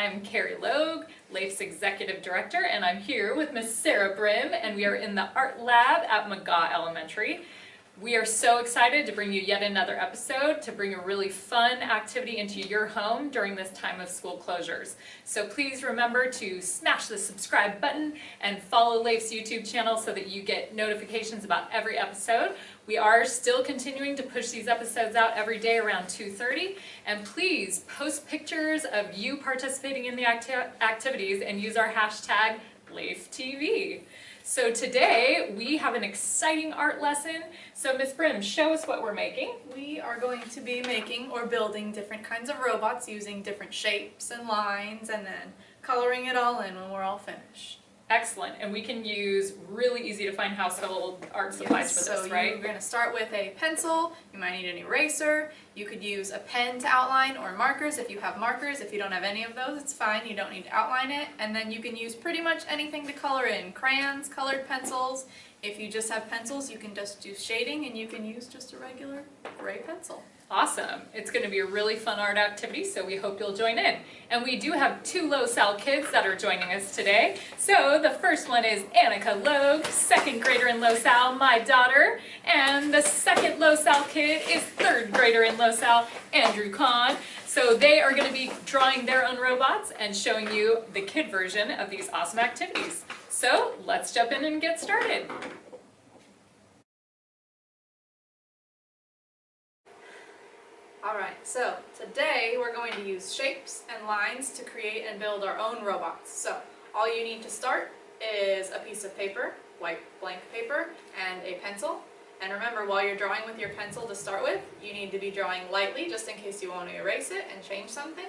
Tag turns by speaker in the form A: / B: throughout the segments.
A: I'm Carrie Logue, LAEF's Executive Director, and I'm here with Miss Sara Brim, and we are in the Art Lab at McGaw Elementary. We are so excited to bring you yet another episode to bring a really fun activity into your home during this time of school closures. So please remember to smash the subscribe button and follow LAEF's YouTube channel so that you get notifications about every episode. We are still continuing to push these episodes out every day around 2:30, and please post pictures of you participating in the activities and use our hashtag LAEFtv. So today we have an exciting art lesson. So Ms. Brim, show us what we're making.
B: We are going to be making or building different kinds of robots using different shapes and lines and then coloring it all in when we're all finished.
A: Excellent, and we can use really easy to find household art supplies for this, right?
B: So you're going to start with a pencil, you might need an eraser, you could use a pen to outline or markers if you have markers. If you don't have any of those, it's fine, you don't need to outline it. And then you can use pretty much anything to color in, crayons, colored pencils. If you just have pencils, you can just do shading and you can use just a regular gray pencil.
A: Awesome. It's going to be a really fun art activity, so we hope you'll join in. And we do have two LoSal kids that are joining us today. So the first one is Annika Logue, second grader in LoSal, my daughter. And the second LoSal kid is third grader in LoSal, Andrew Kahn. So they are going to be drawing their own robots and showing you the kid version of these awesome activities. So let's jump in and get started.
B: Alright, so today we're going to use shapes and lines to create and build our own robots. So all you need to start is a piece of paper, white blank paper, and a pencil. And remember, while you're drawing with your pencil to start with, you need to be drawing lightly just in case you want to erase it and change something.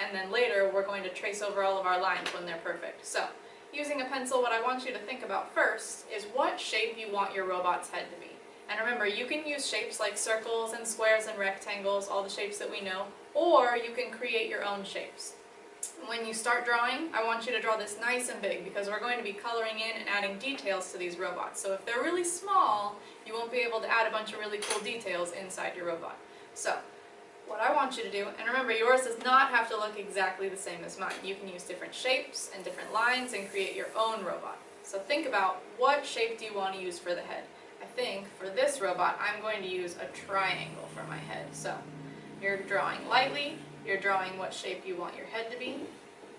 B: And then later we're going to trace over all of our lines when they're perfect. So using a pencil, what I want you to think about first is what shape you want your robot's head to be. And remember, you can use shapes like circles and squares and rectangles, all the shapes that we know, or you can create your own shapes. When you start drawing, I want you to draw this nice and big because we're going to be coloring in and adding details to these robots. So if they're really small, you won't be able to add a bunch of really cool details inside your robot. So what I want you to do, and remember, yours does not have to look exactly the same as mine. You can use different shapes and different lines and create your own robot. So think about, what shape do you want to use for the head? I think for this robot, I'm going to use a triangle for my head. So you're drawing lightly, you're drawing what shape you want your head to be.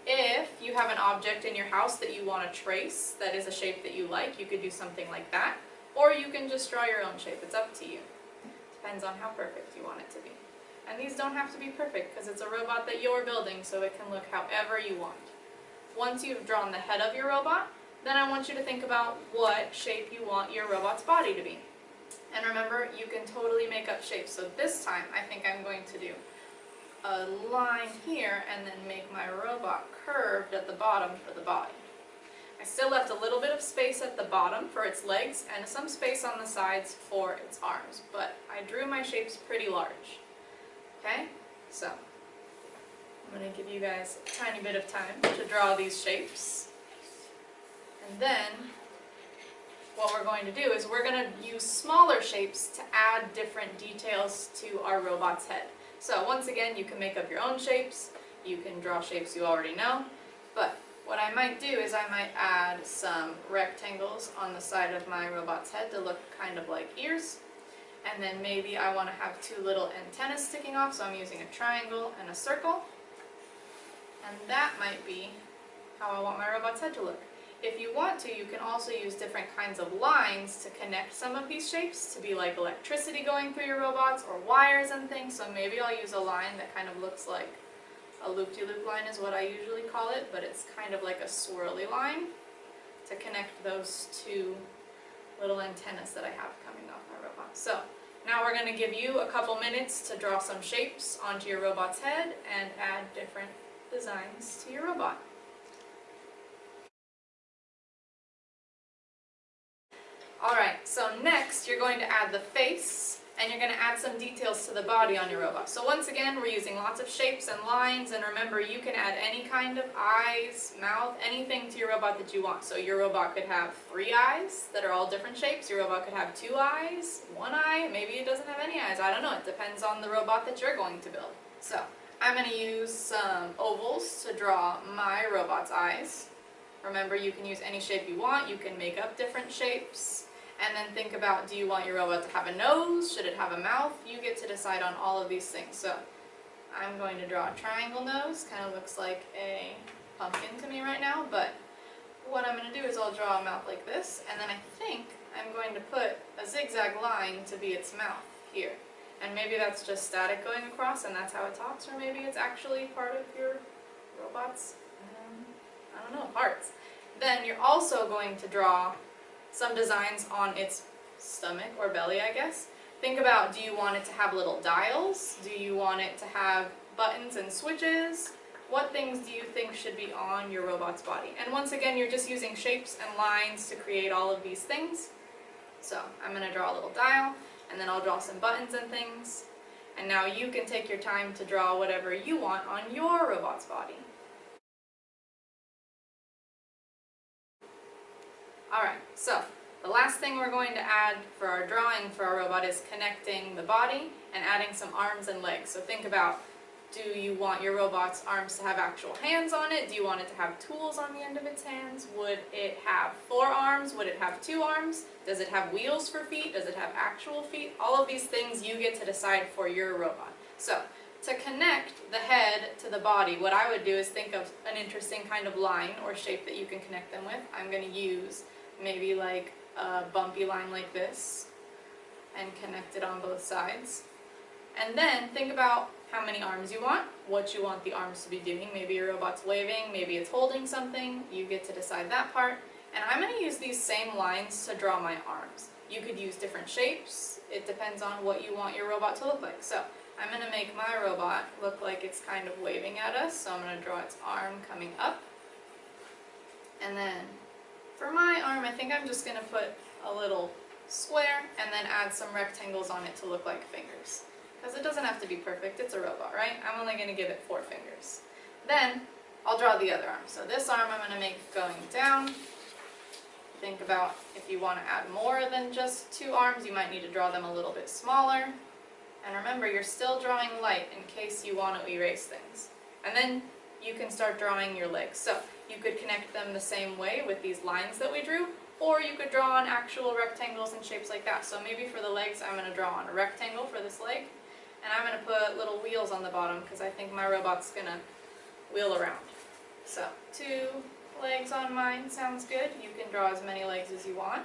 B: If you have an object in your house that you want to trace that is a shape that you like, you could do something like that. Or you can just draw your own shape. It's up to you. Depends on how perfect you want it to be. And these don't have to be perfect because it's a robot that you're building, so it can look however you want. Once you've drawn the head of your robot, then I want you to think about what shape you want your robot's body to be. And remember, you can totally make up shapes. So this time, I think I'm going to do a line here and then make my robot curved at the bottom for the body. I still left a little bit of space at the bottom for its legs and some space on the sides for its arms, but I drew my shapes pretty large. Okay, so I'm going to give you guys a tiny bit of time to draw these shapes. And then what we're going to do is we're going to use smaller shapes to add different details to our robot's head. So once again, you can make up your own shapes, you can draw shapes you already know, but what I might do is I might add some rectangles on the side of my robot's head to look kind of like ears. And then maybe I want to have two little antennas sticking off, so I'm using a triangle and a circle. And that might be how I want my robot's head to look. If you want to, you can also use different kinds of lines to connect some of these shapes to be like electricity going through your robots or wires and things. So maybe I'll use a line that kind of looks like a loop-de-loop line is what I usually call it, but it's kind of like a swirly line to connect those two little antennas that I have coming off my robot. So now we're going to give you a couple minutes to draw some shapes onto your robot's head and add different designs to your robot. Alright, so next you're going to add the face and you're going to add some details to the body on your robot. So once again, we're using lots of shapes and lines, and remember, you can add any kind of eyes, mouth, anything to your robot that you want. So your robot could have 3 eyes that are all different shapes. Your robot could have 2 eyes, 1 eye, maybe it doesn't have any eyes. I don't know. It depends on the robot that you're going to build. So I'm going to use some ovals to draw my robot's eyes. Remember, you can use any shape you want. You can make up different shapes. And then think about, do you want your robot to have a nose? Should it have a mouth? You get to decide on all of these things. So I'm going to draw a triangle nose. Kind of looks like a pumpkin to me right now, but what I'm going to do is I'll draw a mouth like this, and then I think I'm going to put a zigzag line to be its mouth here. And maybe that's just static going across and that's how it talks, or maybe it's actually part of your robot's, I don't know, parts. Then you're also going to draw some designs on its stomach or belly, I guess. Think about, do you want it to have little dials? Do you want it to have buttons and switches? What things do you think should be on your robot's body? And once again, you're just using shapes and lines to create all of these things. So I'm going to draw a little dial, and then I'll draw some buttons and things. And now you can take your time to draw whatever you want on your robot's body. Alright, so the last thing we're going to add for our drawing for our robot is connecting the body and adding some arms and legs. So think about, do you want your robot's arms to have actual hands on it? Do you want it to have tools on the end of its hands? Would it have 4 arms? Would it have 2 arms? Does it have wheels for feet? Does it have actual feet? All of these things you get to decide for your robot. So to connect the head to the body, what I would do is think of an interesting kind of line or shape that you can connect them with. I'm going to use maybe like a bumpy line like this and connect it on both sides. And then think about how many arms you want, what you want the arms to be doing. Maybe your robot's waving, maybe it's holding something. You get to decide that part. And I'm going to use these same lines to draw my arms. You could use different shapes. It depends on what you want your robot to look like. So I'm going to make my robot look like it's kind of waving at us. So I'm going to draw its arm coming up. And then for my arm, I think I'm just going to put a little square and then add some rectangles on it to look like fingers. Because it doesn't have to be perfect, it's a robot, right? I'm only going to give it 4 fingers. Then I'll draw the other arm. So this arm I'm going to make going down. Think about if you want to add more than just 2 arms, you might need to draw them a little bit smaller. And remember, you're still drawing light in case you want to erase things. And then you can start drawing your legs. So you could connect them the same way with these lines that we drew, or you could draw on actual rectangles and shapes like that. So maybe for the legs, I'm going to draw on a rectangle for this leg. And I'm going to put little wheels on the bottom because I think my robot's going to wheel around. So 2 legs on mine sounds good. You can draw as many legs as you want.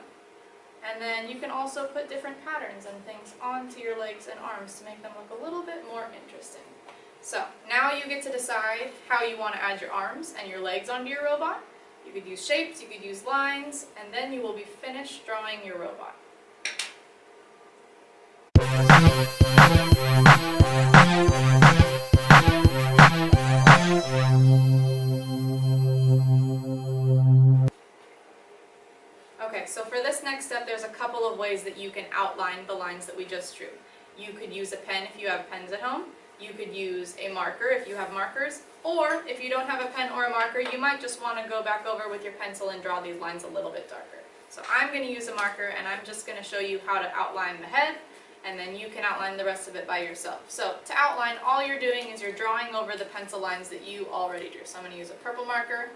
B: And then you can also put different patterns and things onto your legs and arms to make them look a little bit more interesting. So now you get to decide how you want to add your arms and your legs onto your robot. You could use shapes, you could use lines, and then you will be finished drawing your robot. Okay, so for this next step, there's a couple of ways that you can outline the lines that we just drew. You could use a pen if you have pens at home. You could use a marker if you have markers. Or if you don't have a pen or a marker, you might just want to go back over with your pencil and draw these lines a little bit darker. So I'm going to use a marker and I'm just going to show you how to outline the head, and then you can outline the rest of it by yourself. So to outline, all you're doing is you're drawing over the pencil lines that you already drew. So I'm going to use a purple marker.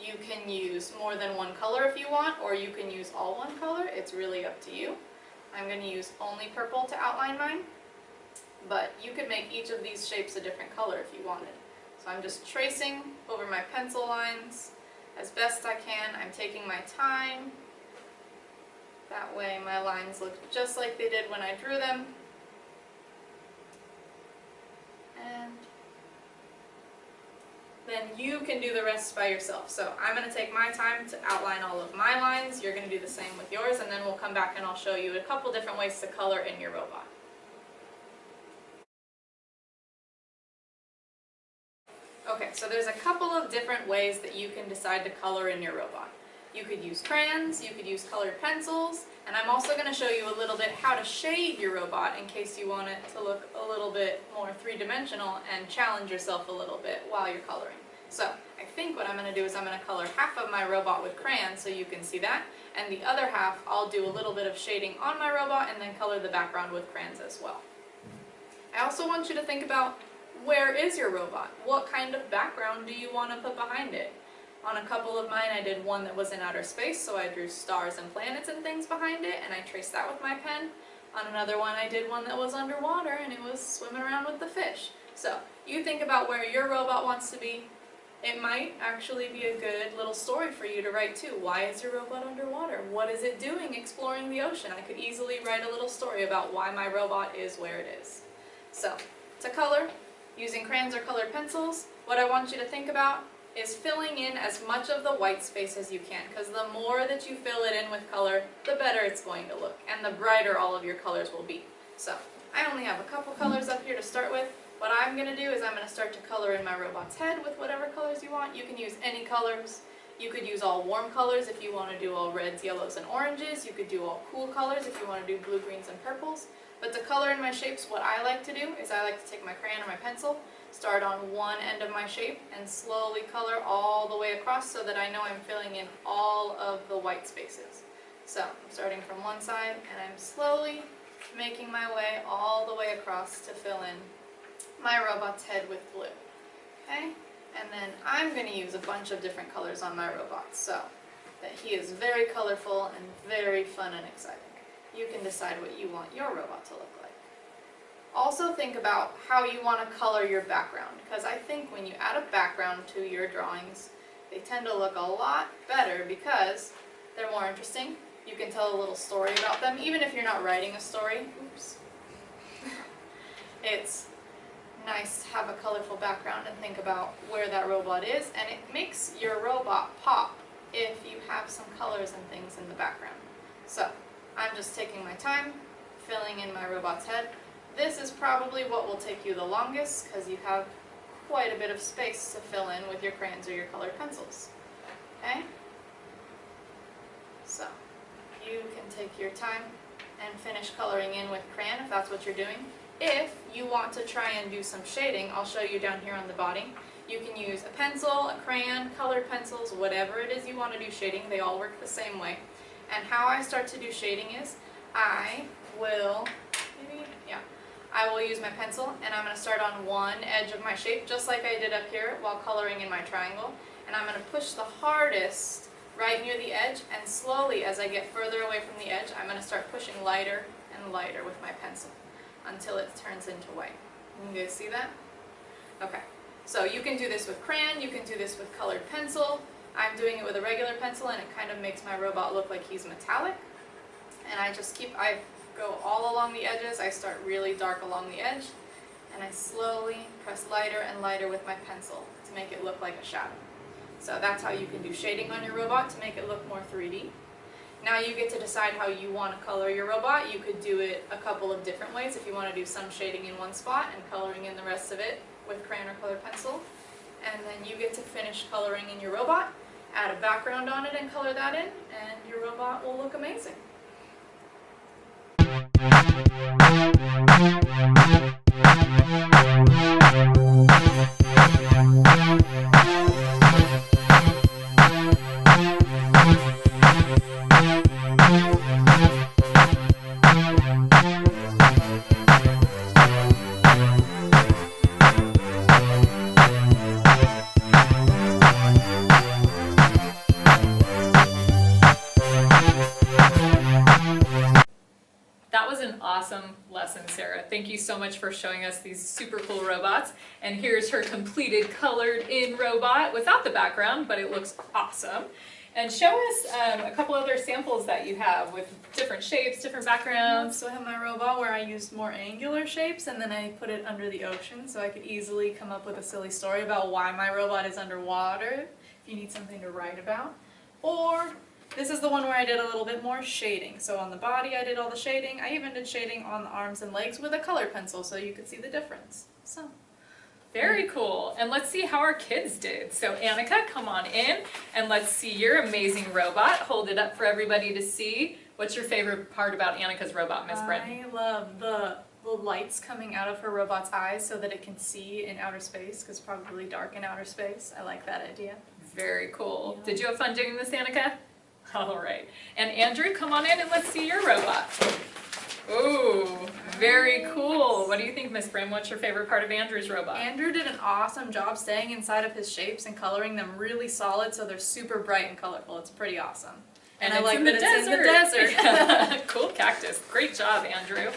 B: You can use more than one color if you want, or you can use all one color. It's really up to you. I'm going to use only purple to outline mine, but you could make each of these shapes a different color if you wanted. So I'm just tracing over my pencil lines as best I can. I'm taking my time. That way my lines look just like they did when I drew them. And then you can do the rest by yourself. So I'm going to take my time to outline all of my lines. You're going to do the same with yours, and then we'll come back and I'll show you a couple different ways to color in your robot. Okay, so there's a couple of different ways that you can decide to color in your robot. You could use crayons, you could use colored pencils, and I'm also going to show you a little bit how to shade your robot in case you want it to look a little bit more three-dimensional and challenge yourself a little bit while you're coloring. So I think what I'm going to do is I'm going to color half of my robot with crayons so you can see that, and the other half I'll do a little bit of shading on my robot and then color the background with crayons as well. I also want you to think about where is your robot? What kind of background do you want to put behind it? On a couple of mine, I did one that was in outer space, so I drew stars and planets and things behind it, and I traced that with my pen. On another one, I did one that was underwater, and it was swimming around with the fish. So, you think about where your robot wants to be. It might actually be a good little story for you to write too. Why is your robot underwater? What is it doing exploring the ocean? I could easily write a little story about why my robot is where it is. So, to color, using crayons or colored pencils, what I want you to think about is filling in as much of the white space as you can, because the more that you fill it in with color, the better it's going to look, and the brighter all of your colors will be. So, I only have a couple colors up here to start with. What I'm going to do is I'm going to start to color in my robot's head with whatever colors you want. You can use any colors. You could use all warm colors if you want to do all reds, yellows, and oranges. You could do all cool colors if you want to do blue, greens, and purples. But to color in my shapes, what I like to do is I like to take my crayon or my pencil, start on one end of my shape, and slowly color all the way across so that I know I'm filling in all of the white spaces. So I'm starting from one side, and I'm slowly making my way all the way across to fill in my robot's head with blue. Okay? And then I'm going to use a bunch of different colors on my robot so that he is very colorful and very fun and exciting. You can decide what you want your robot to look like. Also think about how you want to color your background, because I think when you add a background to your drawings, they tend to look a lot better because they're more interesting. You can tell a little story about them, even if you're not writing a story. Oops. It's nice to have a colorful background and think about where that robot is, and it makes your robot pop if you have some colors and things in the background. So, I'm just taking my time, filling in my robot's head. This is probably what will take you the longest because you have quite a bit of space to fill in with your crayons or your colored pencils. Okay? So, you can take your time and finish coloring in with crayon if that's what you're doing. If you want to try and do some shading, I'll show you down here on the body. You can use a pencil, a crayon, colored pencils, whatever it is you want to do shading. They all work the same way. And how I start to do shading is I will use my pencil, and I'm going to start on one edge of my shape just like I did up here while coloring in my triangle. And I'm going to push the hardest right near the edge, and slowly as I get further away from the edge, I'm going to start pushing lighter and lighter with my pencil until it turns into white. You guys see that? Okay, so you can do this with crayon, you can do this with colored pencil. I'm doing it with a regular pencil, and it kind of makes my robot look like he's metallic. And I go all along the edges. I start really dark along the edge, and I slowly press lighter and lighter with my pencil to make it look like a shadow. So that's how you can do shading on your robot to make it look more 3D. Now you get to decide how you want to color your robot. You could do it a couple of different ways if you want to do some shading in one spot and coloring in the rest of it with crayon or colored pencil. And then you get to finish coloring in your robot, add a background on it and color that in, and your robot will look amazing.
A: Awesome lesson, Sarah. Thank you so much for showing us these super cool robots. And here's her completed colored in robot without the background, but it looks awesome. And show us a couple other samples that you have with different shapes, different backgrounds.
B: So I have my robot where I used more angular shapes, and then I put it under the ocean so I could easily come up with a silly story about why my robot is underwater if you need something to write about. Or this is the one where I did a little bit more shading. So on the body I did all the shading. I even did shading on the arms and legs with a colored pencil so you could see the difference. So
A: very cool. And let's see how our kids did. So Annika, come on in and let's see your amazing robot. Hold it up for everybody to see. What's your favorite part about Annika's robot, Miss Brim?
B: I love the lights coming out of her robot's eyes so that it can see in outer space, because it's probably dark in outer space. I like that idea.
A: Very cool.
B: Yeah.
A: Did you have fun doing this, Annika? All right. And Andrew, come on in and let's see your robot. Ooh, very cool. What do you think, Miss Brim? What's your favorite part of Andrew's robot?
B: Andrew did an awesome job staying inside of his shapes and coloring them really solid so they're super bright and colorful. It's pretty awesome. And I
A: it's
B: like
A: in
B: that it's in the desert.
A: Yeah. Cool cactus. Great job, Andrew.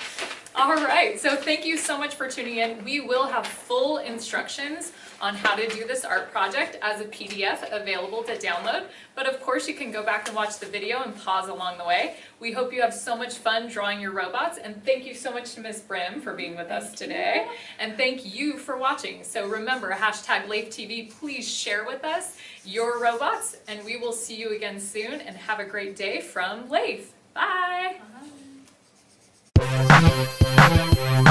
A: All right, so thank you so much for tuning in. We will have full instructions on how to do this art project as a PDF available to download. But of course, you can go back and watch the video and pause along the way. We hope you have so much fun drawing your robots. And thank you so much to Miss Brim for being with us today. And thank you for watching. So remember, hashtag LAEFtv, please share with us your robots. And we will see you again soon. And have a great day from LAEF. Bye.
B: Bye.